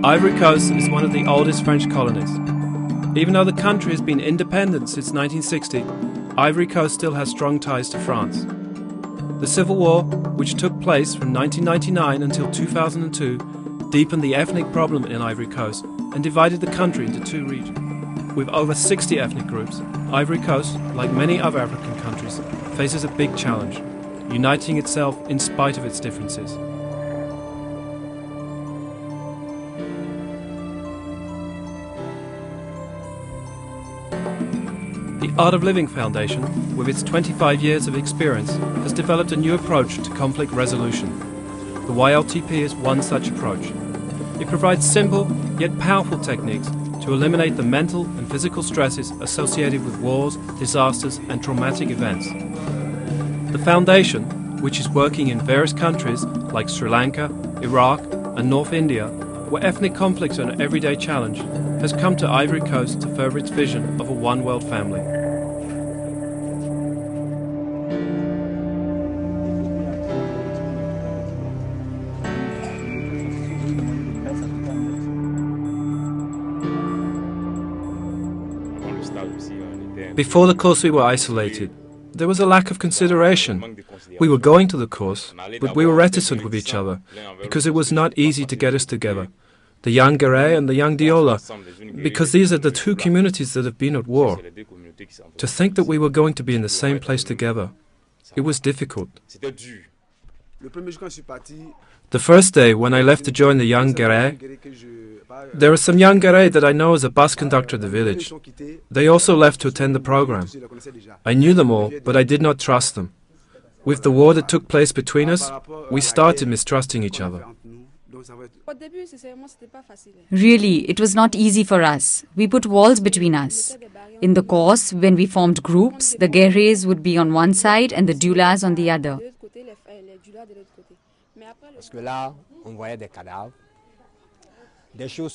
Ivory Coast is one of the oldest French colonies. Even though the country has been independent since 1960, Ivory Coast still has strong ties to France. The Civil War, which took place from 1999 until 2002, deepened the ethnic problem in Ivory Coast and divided the country into two regions. With over 60 ethnic groups, Ivory Coast, like many other African countries, faces a big challenge, uniting itself in spite of its differences. The Art of Living Foundation, with its 25 years of experience, has developed a new approach to conflict resolution. The YLTP is one such approach. It provides simple yet powerful techniques to eliminate the mental and physical stresses associated with wars, disasters and traumatic events. The foundation, which is working in various countries like Sri Lanka, Iraq and North India, where ethnic conflicts are an everyday challenge, has come to Ivory Coast to further its vision of a one-world family. Before the course we were isolated. There was a lack of consideration. We were going to the course, but we were reticent with each other, because it was not easy to get us together. The young Guéret and the young Diola, because these are the two communities that have been at war. To think that we were going to be in the same place together, it was difficult. The first day, when I left to join the young Guéret, there are some young Guéret that I know as a bus conductor of the village. They also left to attend the program. I knew them all, but I did not trust them. With the war that took place between us, we started mistrusting each other. Really, it was not easy for us. We put walls between us. In the course, when we formed groups, the Guérets would be on one side and the Dulas on the other.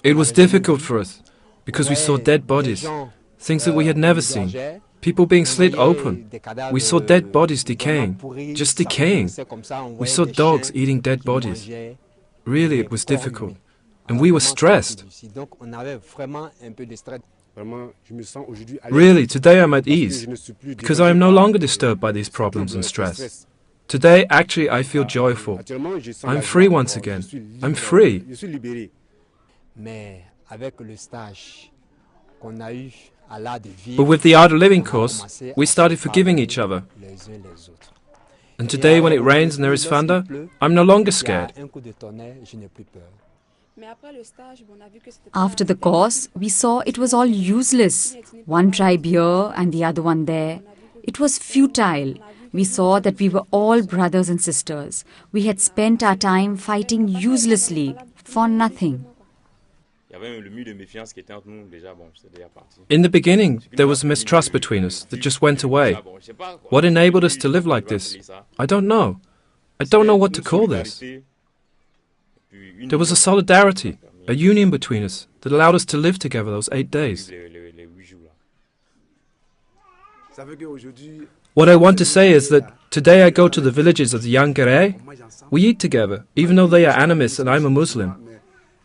It was difficult for us, because we saw dead bodies, things that we had never seen. People being slit open. We saw dead bodies decaying, just decaying. We saw dogs eating dead bodies. Really, it was difficult. And we were stressed. Really, today I'm at ease, because I am no longer disturbed by these problems and stress. Today, actually, I feel joyful. I'm free once again. I'm free. But with the Art of Living course, we started forgiving each other. And today, when it rains and there is thunder, I'm no longer scared. After the course, we saw it was all useless. One tribe here and the other one there. It was futile. We saw that we were all brothers and sisters. We had spent our time fighting uselessly, for nothing. In the beginning, there was mistrust between us that just went away. What enabled us to live like this? I don't know. I don't know what to call this. There was a solidarity, a union between us that allowed us to live together those 8 days. What I want to say is that today I go to the villages of the young Guéret. We eat together, even though they are animists and I'm a Muslim.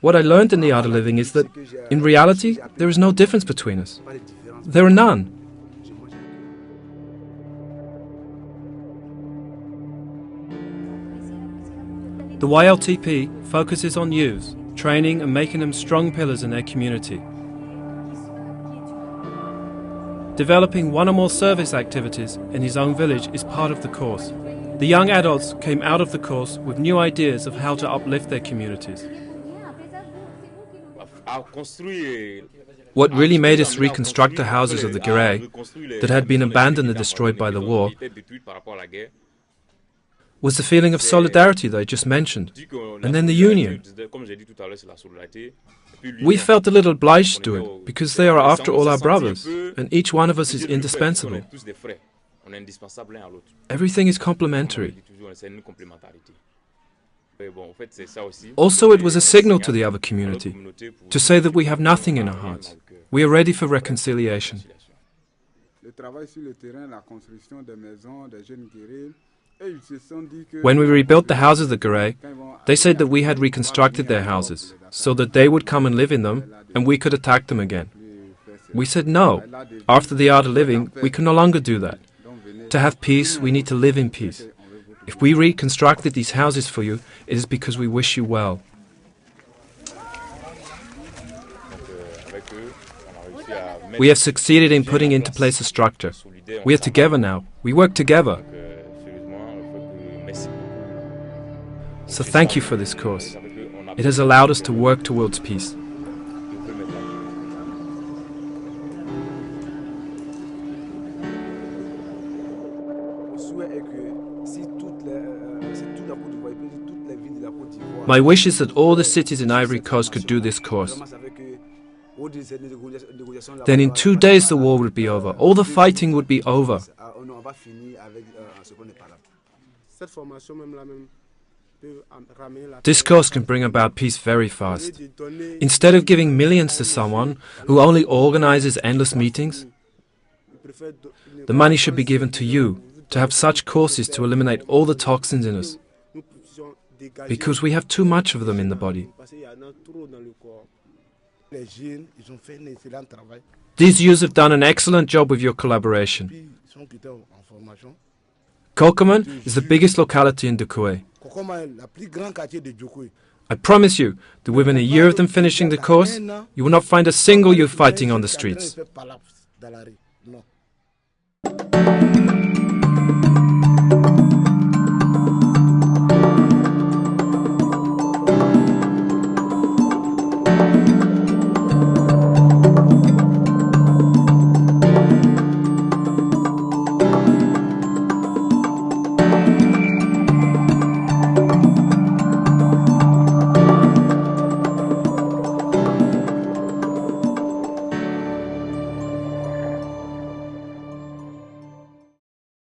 What I learned in the Art of Living is that, in reality, there is no difference between us. There are none. The YLTP focuses on youths, training and making them strong pillars in their community. Developing one or more service activities in his own village is part of the course. The young adults came out of the course with new ideas of how to uplift their communities. What really made us reconstruct the houses of the Guéret that had been abandoned and destroyed by the war was the feeling of solidarity that I just mentioned, and then the union. We felt a little obliged to do it, because they are after all our brothers, and each one of us is indispensable. Everything is complementary. Also, it was a signal to the other community, to say that we have nothing in our hearts. We are ready for reconciliation. When we rebuilt the houses of the Guéret, They said that we had reconstructed their houses so that they would come and live in them and we could attack them again. We said no. After the art of living, we can no longer do that. To have peace, we need to live in peace. If we reconstructed these houses for you, it is because we wish you well. We have succeeded in putting into place a structure. We are together now. We work together. So thank you for this course. It has allowed us to work towards peace. My wish is that all the cities in Ivory Coast could do this course. Then in 2 days the war would be over. All the fighting would be over. This course can bring about peace very fast. Instead of giving millions to someone who only organizes endless meetings, the money should be given to you to have such courses to eliminate all the toxins in us. Because we have too much of them in the body. These youths have done an excellent job with your collaboration. Kokoman is the biggest locality in Dukoe. I promise you that within a year of them finishing the course, you will not find a single youth fighting on the streets.